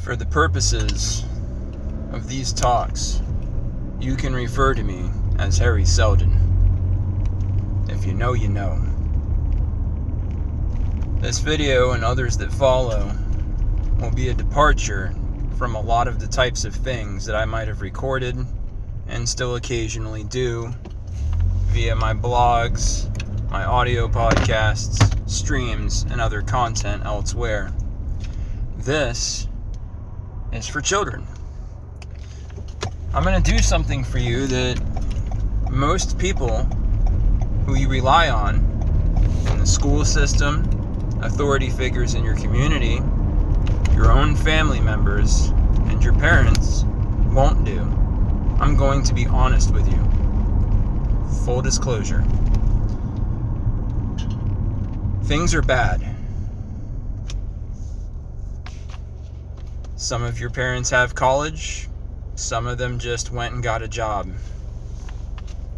For the purposes of these talks, you can refer to me as Harry Seldon. If you know, you know. This video and others that follow will be a departure from a lot of the types of things that I might have recorded and still occasionally do via my blogs, my audio podcasts, streams, and other content elsewhere. This is for children. I'm going to do something for you that most people who you rely on in the school system, authority figures in your community, your own family members, and your parents won't do. I'm going to be honest with you. Full disclosure. Things are bad. Some of your parents have college. Some of them just went and got a job.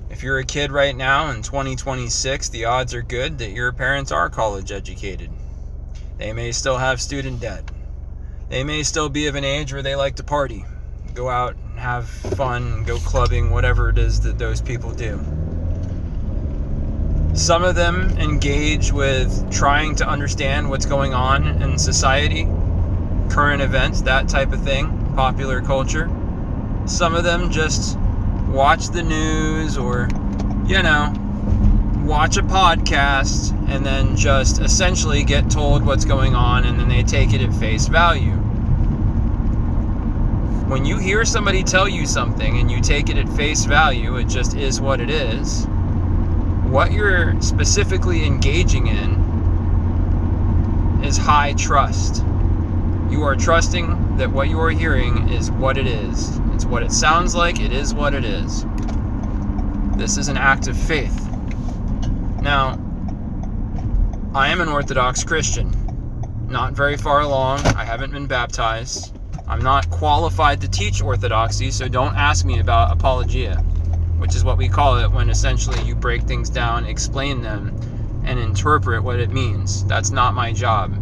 If you're a kid right now in 2026, the odds are good that your parents are college educated. They may still have student debt. They may still be of an age where they like to party, go out and have fun, go clubbing, whatever it is that those people do. Some of them engage with trying to understand what's going on in society, current events, that type of thing, popular culture. Some of them just watch the news or, watch a podcast and then just essentially get told what's going on and then they take it at face value. When you hear somebody tell you something and you take it at face value, it just is what it is. What you're specifically engaging in is high trust. You are trusting that what you are hearing is what it is. It's what it sounds like. It is what it is. This is an act of faith. Now, I am an Orthodox Christian. Not very far along. I haven't been baptized. I'm not qualified to teach Orthodoxy, so don't ask me about apologia, which is what we call it when essentially you break things down, explain them, and interpret what it means. That's not my job.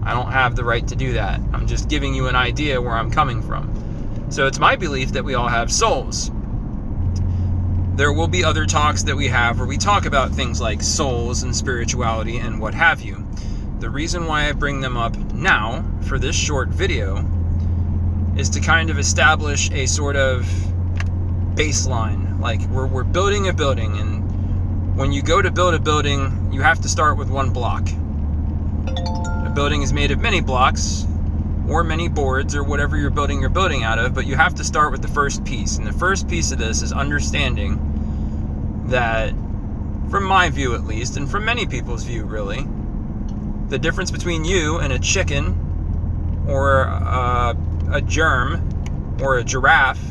I don't have the right to do that. I'm just giving you an idea where I'm coming from. So it's my belief that we all have souls. There will be other talks that we have where we talk about things like souls and spirituality and what have you. The reason why I bring them up now for this short video is to kind of establish a sort of baseline. Like we're building a building, and when you go to build a building, you have to start with one block. A building is made of many blocks or many boards or whatever you're building out of, but you have to start with the first piece. And the first piece of this is understanding that, from my view at least, and from many people's view really, the difference between you and a chicken or a germ or a giraffe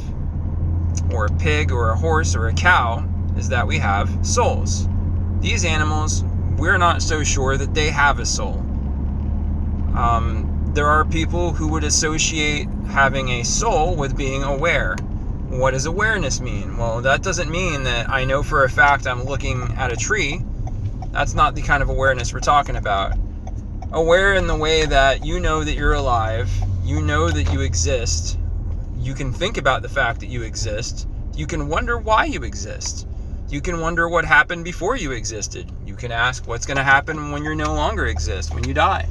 or a pig or a horse or a cow is that we have souls. These animals, we're not so sure that they have a soul. There are people who would associate having a soul with being aware. What does awareness mean? Well, that doesn't mean that I know for a fact I'm looking at a tree. That's not the kind of awareness we're talking about. Aware in the way that you know that you're alive, you know that you exist, you can think about the fact that you exist, you can wonder why you exist, you can wonder what happened before you existed, you can ask what's going to happen when you no longer exist, when you die.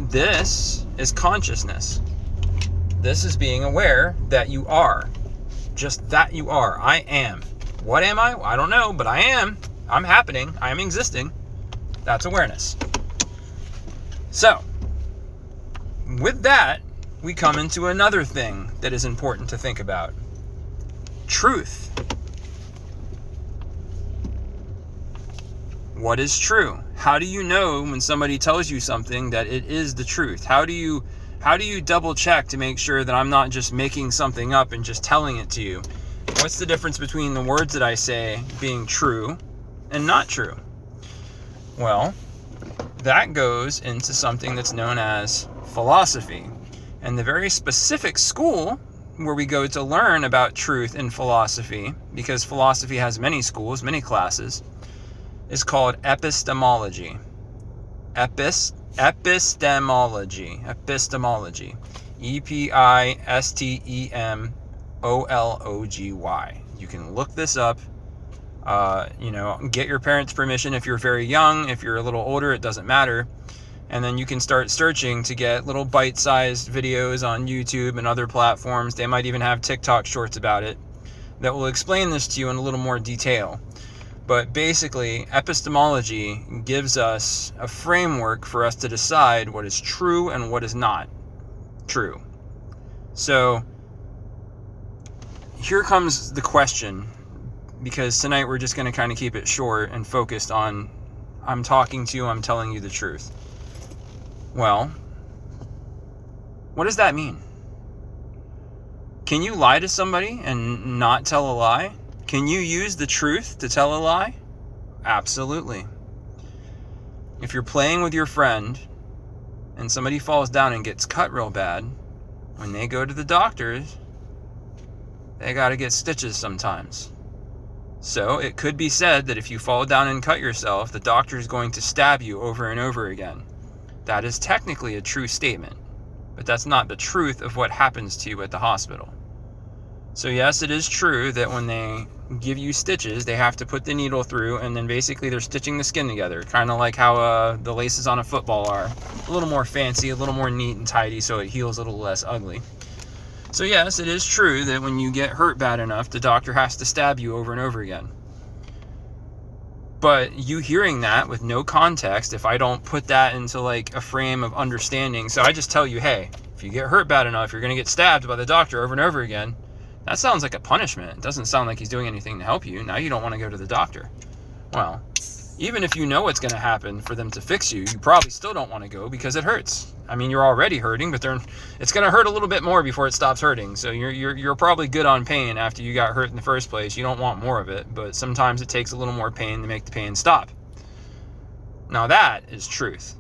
This is consciousness. This is being aware that you are. Just that you are. I am. What am I? I don't know, but I am. I'm happening. I am existing. That's awareness. So, with that, we come into another thing that is important to think about. Truth. What is true? How do you know when somebody tells you something that it is the truth? How do you double check to make sure that I'm not just making something up and just telling it to you? What's the difference between the words that I say being true and not true? Well, that goes into something that's known as philosophy. And the very specific school where we go to learn about truth in philosophy, because philosophy has many schools, many classes, is called epistemology. Epistemology. Epistemology. You can look this up. Get your parents' permission if you're very young. If you're a little older, it doesn't matter. And then you can start searching to get little bite-sized videos on YouTube and other platforms. They might even have TikTok shorts about it that will explain this to you in a little more detail. But basically, epistemology gives us a framework for us to decide what is true and what is not true. So here comes the question, because tonight we're just going to kind of keep it short and focused on, I'm talking to you, I'm telling you the truth. Well, what does that mean? Can you lie to somebody and not tell a lie? Can you use the truth to tell a lie? Absolutely. If you're playing with your friend and somebody falls down and gets cut real bad, when they go to the doctors, they got to get stitches sometimes. So it could be said that if you fall down and cut yourself, the doctor is going to stab you over and over again. That is technically a true statement, but that's not the truth of what happens to you at the hospital. So yes, it is true that when they give you stitches, they have to put the needle through, and then basically they're stitching the skin together, kind of like how the laces on a football are. A little more fancy, a little more neat and tidy, so it heals a little less ugly. So yes, it is true that when you get hurt bad enough, the doctor has to stab you over and over again. But you hearing that with no context, if I don't put that into like a frame of understanding, so I just tell you, hey, if you get hurt bad enough, you're going to get stabbed by the doctor over and over again. That sounds like a punishment. It doesn't sound like he's doing anything to help you. Now you don't want to go to the doctor. Well, even if you know what's going to happen for them to fix you, you probably still don't want to go because it hurts. I mean, you're already hurting, but it's going to hurt a little bit more before it stops hurting. So you're probably good on pain after you got hurt in the first place. You don't want more of it, but sometimes it takes a little more pain to make the pain stop. Now that is truth.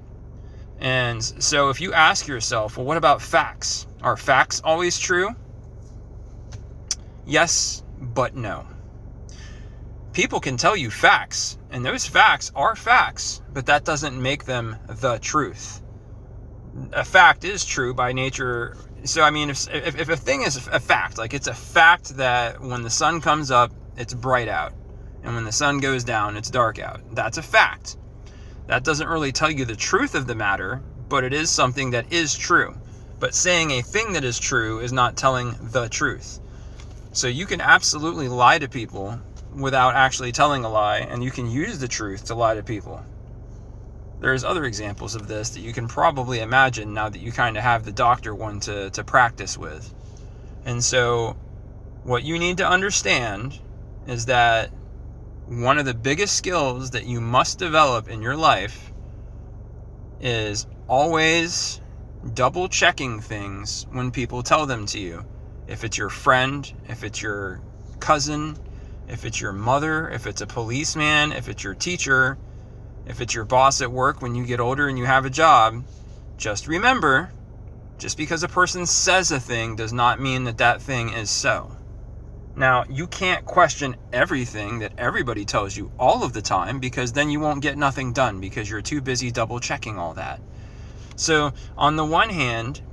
And so if you ask yourself, well, what about facts? Are facts always true? Yes, but no. People can tell you facts, and those facts are facts, but that doesn't make them the truth. A fact is true by nature. So, I mean, if a thing is a fact, like it's a fact that when the sun comes up, it's bright out, and when the sun goes down, it's dark out. That's a fact. That doesn't really tell you the truth of the matter, but it is something that is true. But saying a thing that is true is not telling the truth. So you can absolutely lie to people without actually telling a lie, and you can use the truth to lie to people. There's other examples of this that you can probably imagine now that you kind of have the doctor one to practice with. And so what you need to understand is that one of the biggest skills that you must develop in your life is always double checking things when people tell them to you. If it's your friend, if it's your cousin, if it's your mother, if it's a policeman, if it's your teacher, if it's your boss at work when you get older and you have a job, just remember, just because a person says a thing does not mean that that thing is so. Now, you can't question everything that everybody tells you all of the time, because then you won't get nothing done because you're too busy double checking all that. So on the one hand,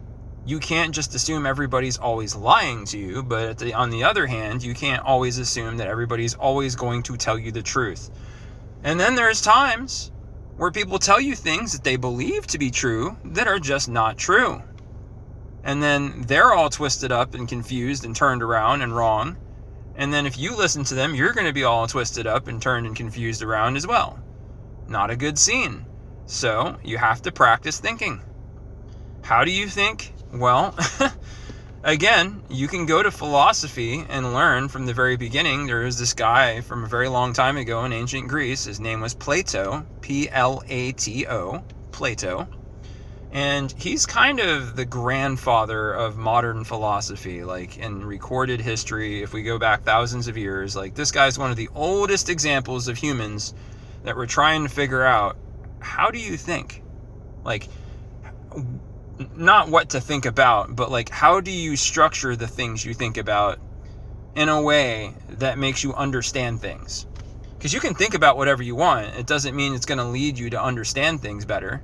you can't just assume everybody's always lying to you, but on the other hand, you can't always assume that everybody's always going to tell you the truth. And then there's times where people tell you things that they believe to be true that are just not true. And then they're all twisted up and confused and turned around and wrong. And then if you listen to them, you're going to be all twisted up and turned and confused around as well. Not a good scene. So you have to practice thinking. How do you think? Well, again, you can go to philosophy and learn from the very beginning. There was this guy from a very long time ago in ancient Greece. His name was Plato, Plato, Plato. And he's kind of the grandfather of modern philosophy, like in recorded history. If we go back thousands of years, like this guy's one of the oldest examples of humans that were trying to figure out, how do you think? Like, not what to think about, but like, how do you structure the things you think about in a way that makes you understand things? Because you can think about whatever you want. It doesn't mean it's going to lead you to understand things better.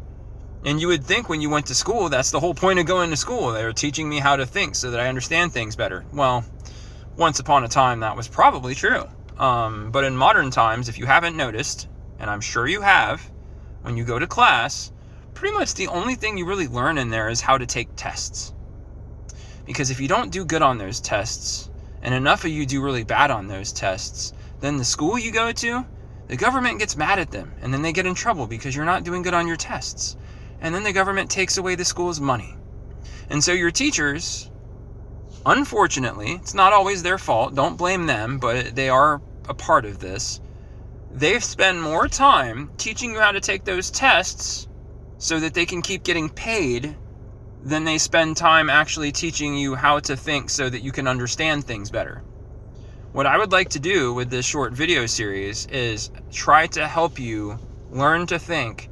And you would think when you went to school, that's the whole point of going to school. They were teaching me how to think so that I understand things better. Well, once upon a time, that was probably true. But in modern times, if you haven't noticed, and I'm sure you have, when you go to class, pretty much the only thing you really learn in there is how to take tests. Because if you don't do good on those tests, and enough of you do really bad on those tests, then the school you go to, the government gets mad at them, and then they get in trouble because you're not doing good on your tests. And then the government takes away the school's money. And so your teachers, unfortunately, it's not always their fault, don't blame them, but they are a part of this. They spend more time teaching you how to take those tests so that they can keep getting paid than they spend time actually teaching you how to think so that you can understand things better. What I would like to do with this short video series is try to help you learn to think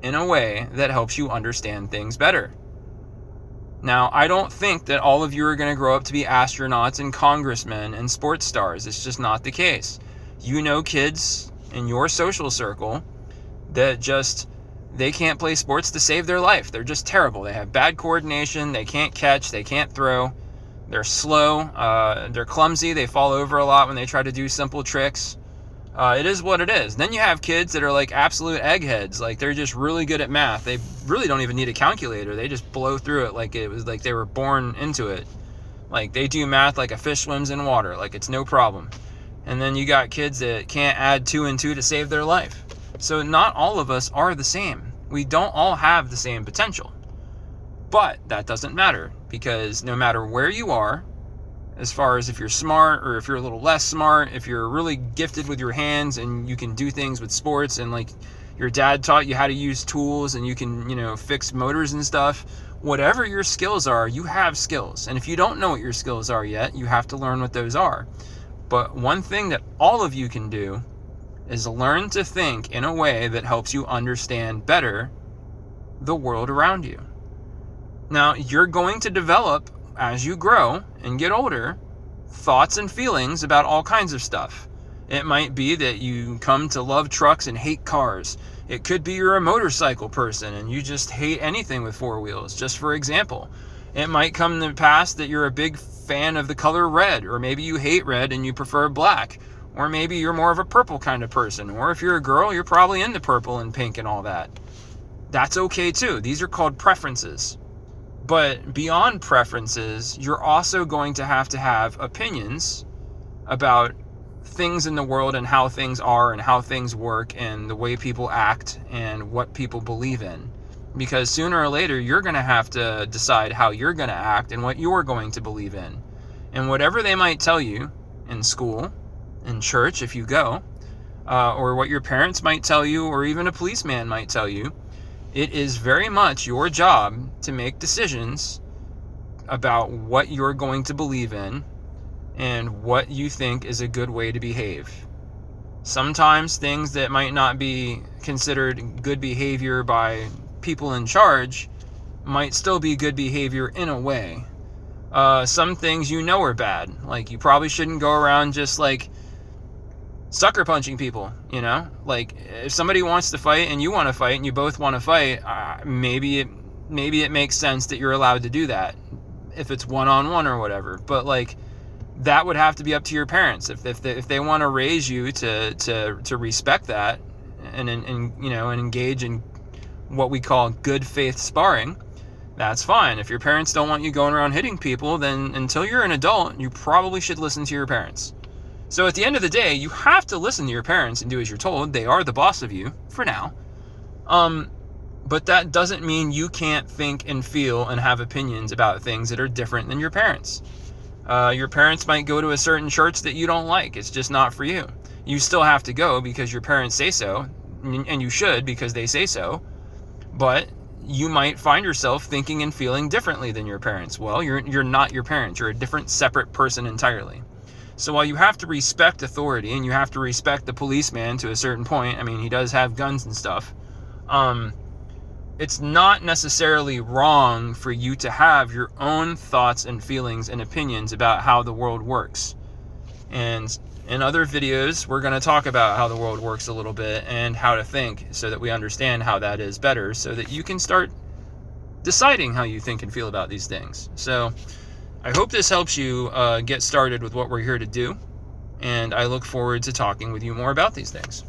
in a way that helps you understand things better. Now, I don't think that all of you are going to grow up to be astronauts and congressmen and sports stars. It's just not the case. You know kids in your social circle that they can't play sports to save their life. They're just terrible. They have bad coordination. They can't catch. They can't throw. They're slow. They're clumsy. They fall over a lot when they try to do simple tricks. It is what it is. Then you have kids that are like absolute eggheads. Like they're just really good at math. They really don't even need a calculator. They just blow through it like it was like they were born into it. Like they do math like a fish swims in water. Like it's no problem. And then you got kids that can't add 2 and 2 to save their life. So not all of us are the same. We don't all have the same potential. But that doesn't matter, because no matter where you are, as far as if you're smart or if you're a little less smart, if you're really gifted with your hands and you can do things with sports and like your dad taught you how to use tools and you can, fix motors and stuff, whatever your skills are, you have skills. And if you don't know what your skills are yet, you have to learn what those are. But one thing that all of you can do is learn to think in a way that helps you understand better the world around you. Now, you're going to develop, as you grow and get older, thoughts and feelings about all kinds of stuff. It might be that you come to love trucks and hate cars. It could be you're a motorcycle person and you just hate anything with 4 wheels, just for example. It might come to pass that you're a big fan of the color red, or maybe you hate red and you prefer black, or maybe you're more of a purple kind of person, or if you're a girl, you're probably into purple and pink and all that. That's okay too. These are called preferences. But beyond preferences, you're also going to have opinions about things in the world and how things are and how things work and the way people act and what people believe in. Because sooner or later, you're going to have to decide how you're going to act and what you're going to believe in. And whatever they might tell you in school, in church if you go, or what your parents might tell you, or even a policeman might tell you, it is very much your job to make decisions about what you're going to believe in and what you think is a good way to behave. Sometimes things that might not be considered good behavior by people in charge might still be good behavior in a way. Some things are bad. Like you probably shouldn't go around just like sucker punching people, like if somebody wants to fight and you want to fight and you both want to fight, maybe it makes sense that you're allowed to do that if it's one-on-one or whatever. But like that would have to be up to your parents if they want to raise you to respect that and engage in what we call good faith sparring. That's fine. If your parents don't want you going around hitting people, then until you're an adult, you probably should listen to your parents. So at the end of the day, you have to listen to your parents and do as you're told. They are the boss of you, for now. But that doesn't mean you can't think and feel and have opinions about things that are different than your parents. Your parents might go to a certain church that you don't like. It's just not for you. You still have to go because your parents say so, and you should because they say so. But you might find yourself thinking and feeling differently than your parents. Well, you're not your parents. You're a different, separate person entirely. So while you have to respect authority and you have to respect the policeman to a certain point, he does have guns and stuff, it's not necessarily wrong for you to have your own thoughts and feelings and opinions about how the world works. And in other videos, we're going to talk about how the world works a little bit and how to think so that we understand how that is better, so that you can start deciding how you think and feel about these things. So I hope this helps you get started with what we're here to do, and I look forward to talking with you more about these things.